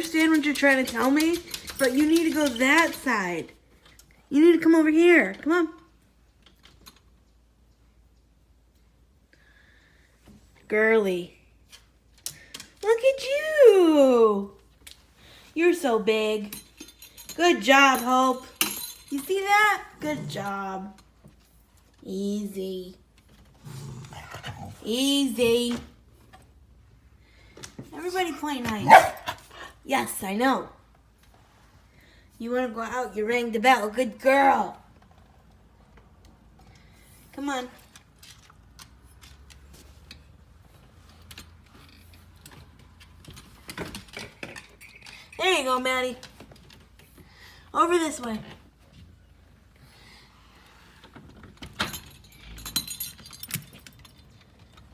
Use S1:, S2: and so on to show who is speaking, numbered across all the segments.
S1: understand what you're trying to tell me, but you need to go that side. You need to come over here. Come on. Girly. Look at you. You're so big. Good job, Hope. You see that? Good job. Easy. Easy. Everybody play nice. Yes, I know. You want to go out, you rang the bell. Good girl. Come on. There you go, Maddie. Over this way.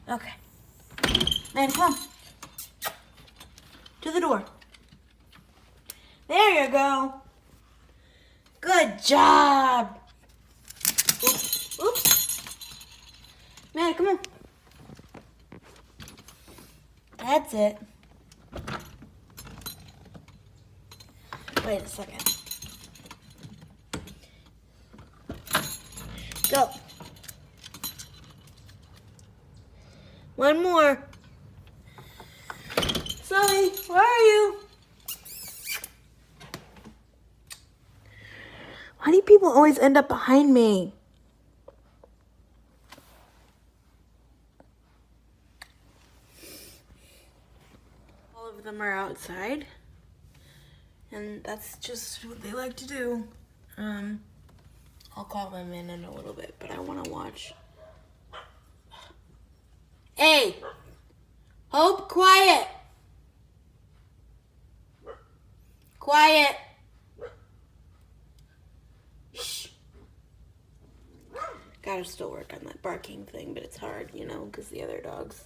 S1: Okay. Maddie, come. To the door. There you go. Good job. Oops. Oops. Maddie, come on. That's it. Wait a second. Go. One more. Sully, where are you? Why do people always end up behind me? All of them are outside. And that's just what they like to do. I'll call them in a little bit, but I want to watch. Hey! Hope, quiet! Quiet! Shh. Gotta still work on that barking thing, but it's hard, you know, because the other dogs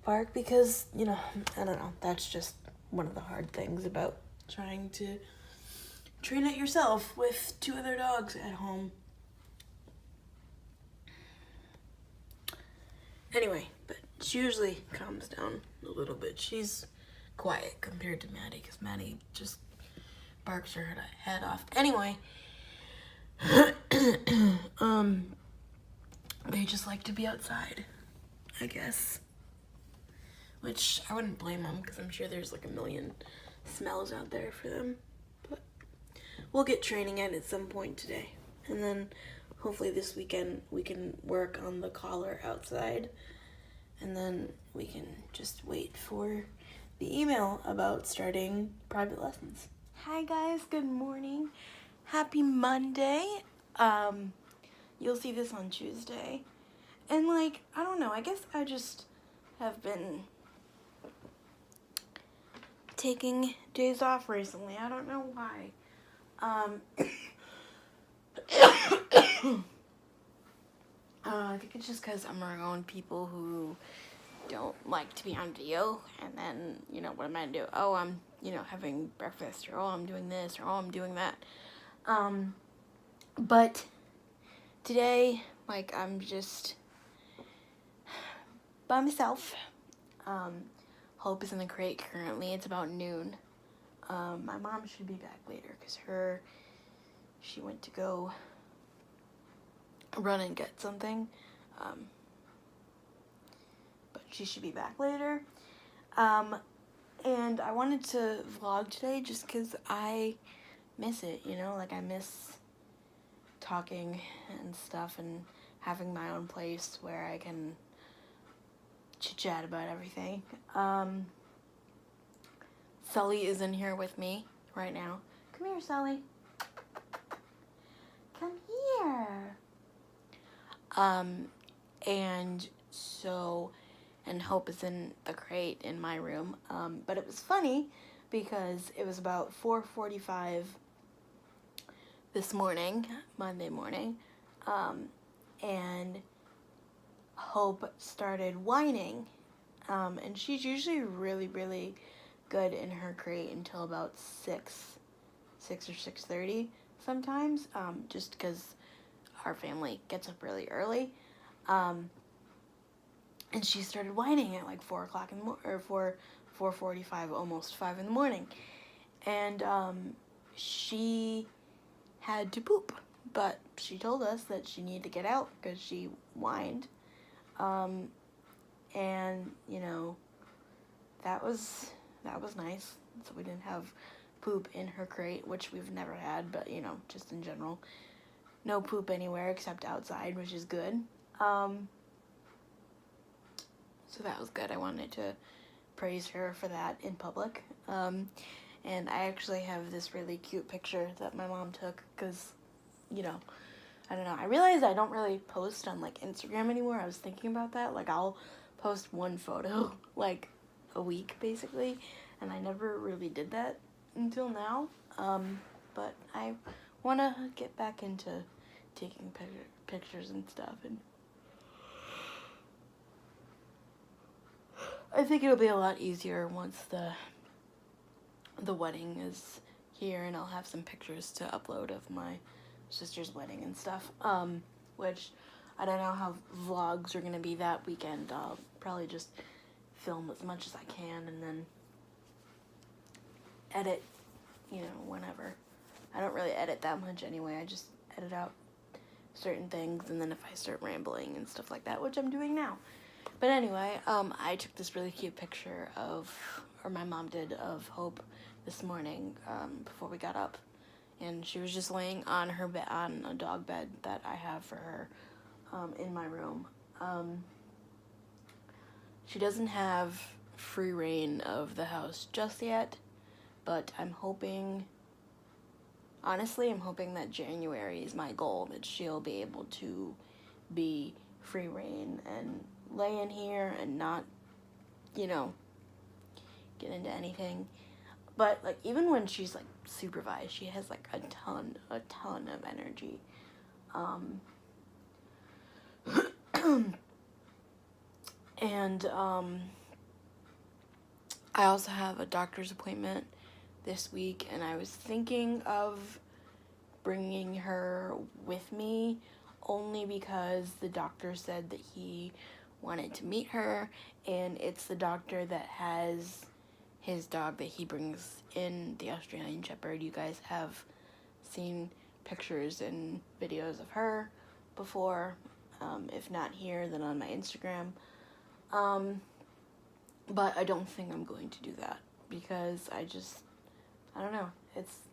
S1: bark because, you know, I don't know. That's just one of the hard things about trying to train it yourself with two other dogs at home. Anyway, but she usually calms down a little bit. She's quiet compared to Maddie, because Maddie just barks her head off. Anyway, they just like to be outside, I guess. Which I wouldn't blame them, because I'm sure there's like a million smells out there for them. But we'll get training at some point today. And then hopefully this weekend we can work on the collar outside. And then we can just wait for the email about starting private lessons. Hi guys, good morning. Happy Monday. You'll see this on Tuesday. And like, I don't know, I guess I just have been taking days off recently. I don't know why. I think it's just because I'm around people who don't like to be on video, and then, you know, what am I gonna do? Oh, I'm, you know, having breakfast, or oh, I'm doing this, or oh, I'm doing that. But today, like, I'm just by myself. Hope is in the crate currently. It's about noon. My mom should be back later because she went to go run and get something. But she should be back later. And I wanted to vlog today just because I miss it, you know? Like, I miss talking and stuff and having my own place where I can chit-chat about everything. Sully is in here with me right now. Come here, Sully. Come here. And Hope is in the crate in my room. But it was funny because it was about 4:45 this morning, Monday morning, and Hope started whining, and she's usually really, really good in her crate until about 6 or 6:30 sometimes, just because our family gets up really early, and she started whining at like 4 o'clock in the morning, or 4:45, almost 5 in the morning. And she had to poop, but she told us that she needed to get out because she whined. And, you know, that was nice. So we didn't have poop in her crate, which we've never had, but, you know, just in general. No poop anywhere except outside, which is good. So that was good. I wanted to praise her for that in public. And I actually have this really cute picture that my mom took because, you know, I don't know. I realized I don't really post on, like, Instagram anymore. I was thinking about that. Like, I'll post one photo, like, a week, basically. And I never really did that until now. But I want to get back into taking pictures and stuff. And I think it'll be a lot easier once the wedding is here, and I'll have some pictures to upload of my sister's wedding and stuff, which I don't know how vlogs are gonna be that weekend. I'll probably just film as much as I can and then edit, you know, whenever. I don't really edit that much anyway. I just edit out certain things, and then if I start rambling and stuff like that, which I'm doing now. But anyway, I took this really cute picture or my mom did, of Hope this morning, before we got up. And she was just laying on her bed, on a dog bed that I have for her, in my room. She doesn't have free reign of the house just yet, but I'm hoping that January is my goal, that she'll be able to be free reign and lay in here and not, you know, get into anything. But, like, even when she's, like, supervised, she has, like, a ton of energy. And, I also have a doctor's appointment this week, and I was thinking of bringing her with me, only because the doctor said that he wanted to meet her, and it's the doctor that has his dog that he brings in, the Australian Shepherd. You guys have seen pictures and videos of her before, if not here, then on my Instagram. But I don't think I'm going to do that because I don't know. It's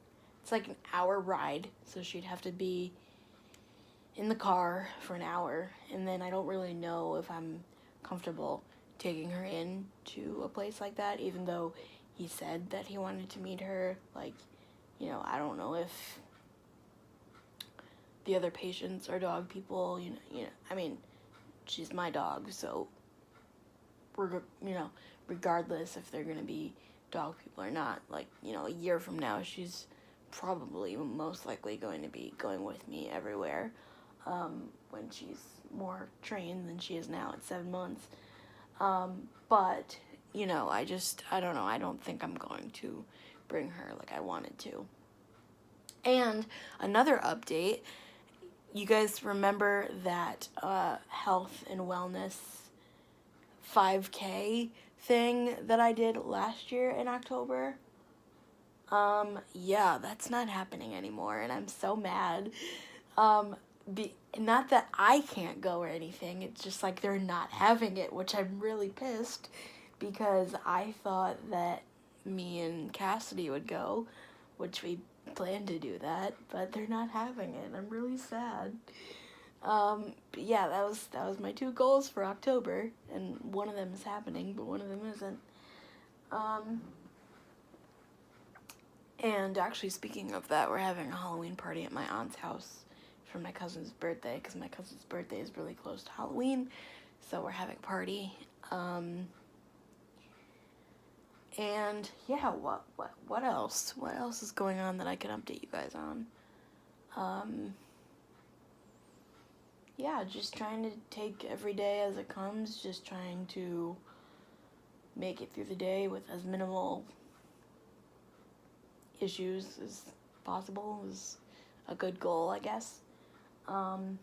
S1: like an hour ride, so she'd have to be in the car for an hour, and then I don't really know if I'm comfortable taking her in to a place like that, even though he said that he wanted to meet her. Like, you know, I don't know if the other patients are dog people, you know, I mean, she's my dog, so regardless if they're gonna be dog people or not, like, you know, a year from now, she's probably most likely going to be going with me everywhere, when she's more trained than she is now at 7 months. But, you know, I don't know, I don't think I'm going to bring her like I wanted to. And another update, you guys remember that health and wellness 5K thing that I did last year in October? Yeah, that's not happening anymore, and I'm so mad. Not that I can't go or anything, it's just like they're not having it, which I'm really pissed, because I thought that me and Cassidy would go, which we planned to do that, but they're not having it. I'm really sad. But yeah, that was my 2 goals for October, and one of them is happening, but one of them isn't. And actually, speaking of that, we're having a Halloween party at my aunt's house for my cousin's birthday, because my cousin's birthday is really close to Halloween, so we're having a party. And yeah, what else? What else is going on that I can update you guys on? Yeah, just trying to take every day as it comes, just trying to make it through the day with as minimal issues as possible is a good goal, I guess. And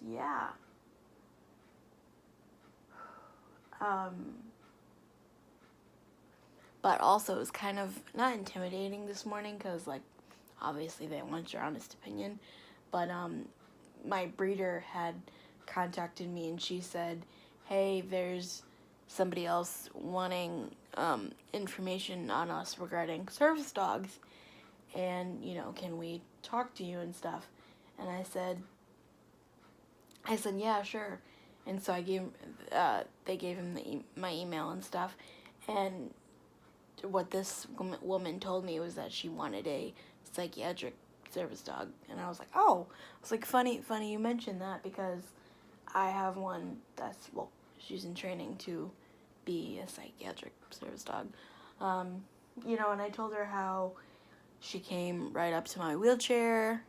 S1: yeah. but also it was kind of not intimidating this morning because, like, obviously they want your honest opinion, but my breeder had contacted me and she said, hey, there's somebody else wanting information on us regarding service dogs, and, you know, can we talk to you and stuff? And I said, yeah, sure. And so they gave him my email and stuff, and what this woman told me was that she wanted a psychiatric service dog, and I was like, oh, it's like funny you mentioned that, because I have one that's, well, she's in training to be a psychiatric service dog. You know, and I told her how she came right up to my wheelchair,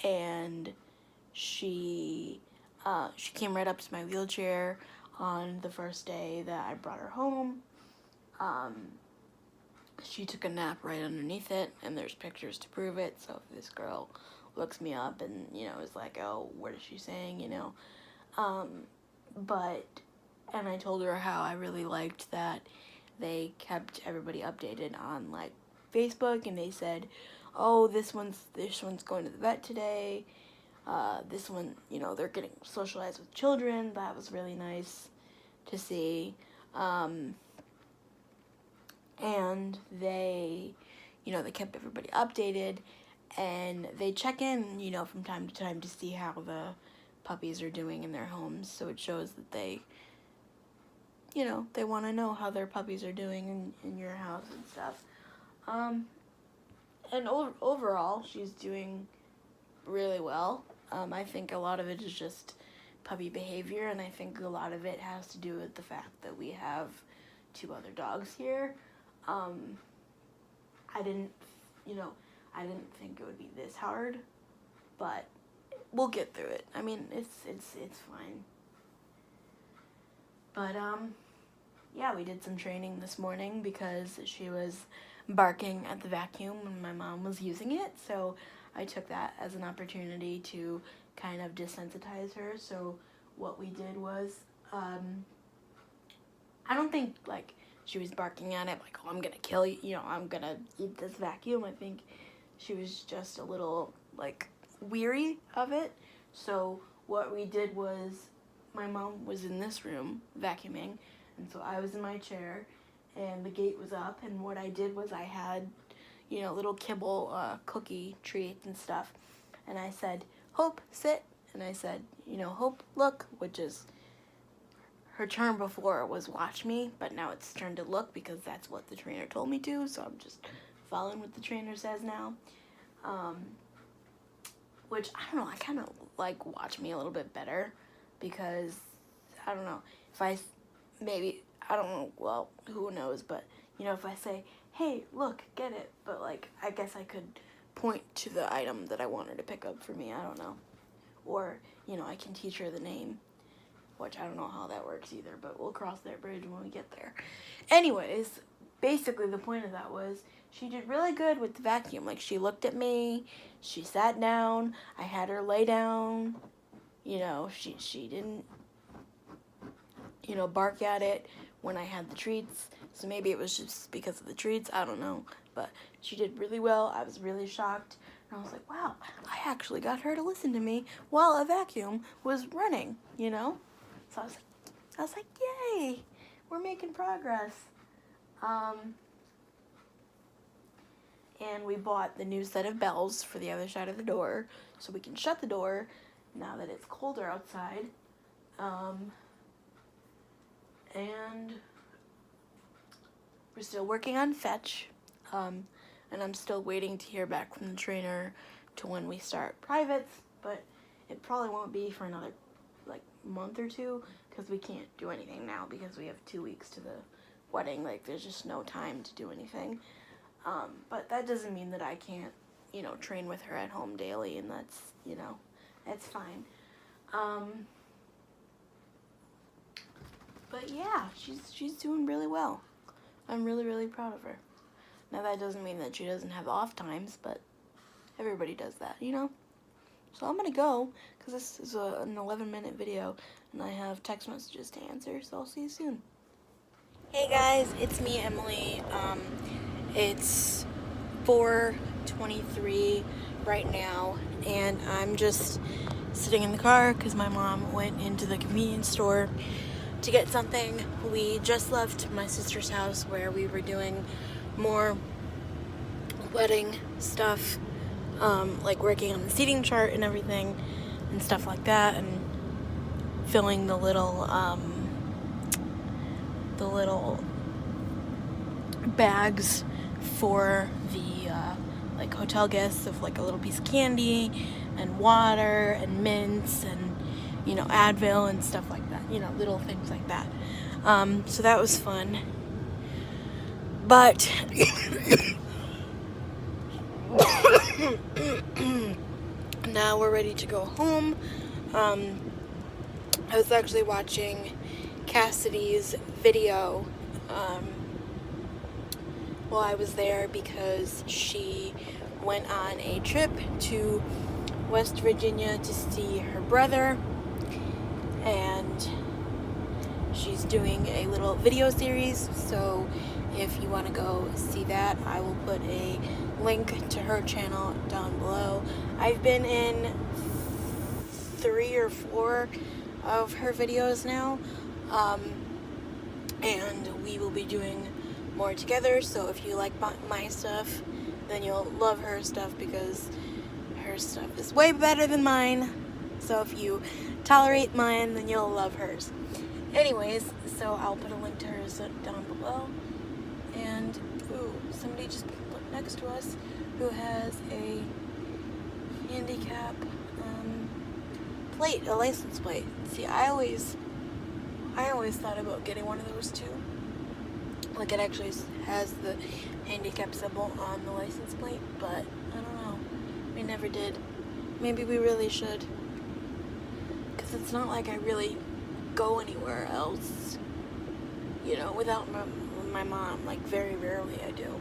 S1: and she came right up to my wheelchair on the first day that I brought her home. She took a nap right underneath it, and there's pictures to prove it. So if this girl looks me up and, you know, is like, oh, what is she saying, you know? And I told her how I really liked that they kept everybody updated on, like, Facebook, and they said, oh, this one's going to the vet today. This one, you know, they're getting socialized with children. That was really nice to see. And they, you know, they kept everybody updated, and they check in, you know, from time to time to see how the puppies are doing in their homes. So it shows that they, you know, they want to know how their puppies are doing in your house and stuff. And overall, she's doing really well. I think a lot of it is just puppy behavior, and I think a lot of it has to do with the fact that we have 2 other dogs here. I didn't think it would be this hard, but we'll get through it. I mean, it's fine. But yeah, we did some training this morning because she was barking at the vacuum when my mom was using it, so I took that as an opportunity to kind of desensitize her. So what we did was, I don't think, like, she was barking at it like, oh, I'm gonna kill you, you know, I'm gonna eat this vacuum. I think she was just a little, like, weary of it. So what we did was, my mom was in this room vacuuming, and so I was in my chair, and the gate was up, and what I did was I had, you know, little kibble, cookie treats and stuff, and I said, Hope, sit, and I said, you know, Hope, look, which is, her term before was watch me, but now it's turned to look because that's what the trainer told me to, so I'm just following what the trainer says now. Which, I don't know, I kind of like watch me a little bit better because, I don't know, if I don't know, well, who knows, but, you know, if I say, hey, look, get it, but, like, I guess I could point to the item that I want her to pick up for me, I don't know. Or, you know, I can teach her the name, which I don't know how that works either, but we'll cross that bridge when we get there. Anyways, basically the point of that was she did really good with the vacuum. Like, she looked at me, she sat down, I had her lay down, you know, she didn't, you know, bark at it when I had the treats. So maybe it was just because of the treats, I don't know. But she did really well. I was really shocked. And I was like, wow, I actually got her to listen to me while a vacuum was running, you know? So I was like, yay, we're making progress. And we bought the new set of bells for the other side of the door so we can shut the door now that it's colder outside. And we're still working on fetch. And I'm still waiting to hear back from the trainer to when we start privates, but it probably won't be for another, like, month or 2 because we can't do anything now because we have 2 weeks to the wedding. Like, there's just no time to do anything. But that doesn't mean that I can't, you know, train with her at home daily, and that's, you know, that's fine. But yeah, she's doing really well. I'm really, really proud of her. Now, that doesn't mean that she doesn't have off times, but everybody does that, you know? So I'm gonna go, because this is an 11-minute video, and I have text messages to answer, so I'll see you soon. Hey guys, it's me, Emily. It's 4:23 right now, and I'm just sitting in the car because my mom went into the convenience store to get something. We just left my sister's house where we were doing more wedding stuff, like working on the seating chart and everything and stuff like that, and filling the little bags for the like hotel guests of like a little piece of candy and water and mints and, you know, Advil and stuff like that, you know, little things like that. So that was fun. But now we're ready to go home. I was actually watching Cassidy's video while I was there because she went on a trip to West Virginia to see her brother, and she's doing a little video series, so if you want to go see that, I will put a link to her channel down below. I've been in 3 or 4 of her videos now, and we will be doing more together, so if you like my stuff, then you'll love her stuff because her stuff is way better than mine. So if you tolerate mine, then you'll love hers. Anyways, so I'll put a link to hers down below. And ooh, somebody just put next to us who has a handicap plate, a license plate. See, I always thought about getting one of those too. Like, it actually has the handicap symbol on the license plate, but I don't know. We never did. Maybe we really should. Because it's not like I really go anywhere else, you know, without my mom. Like, very rarely I do.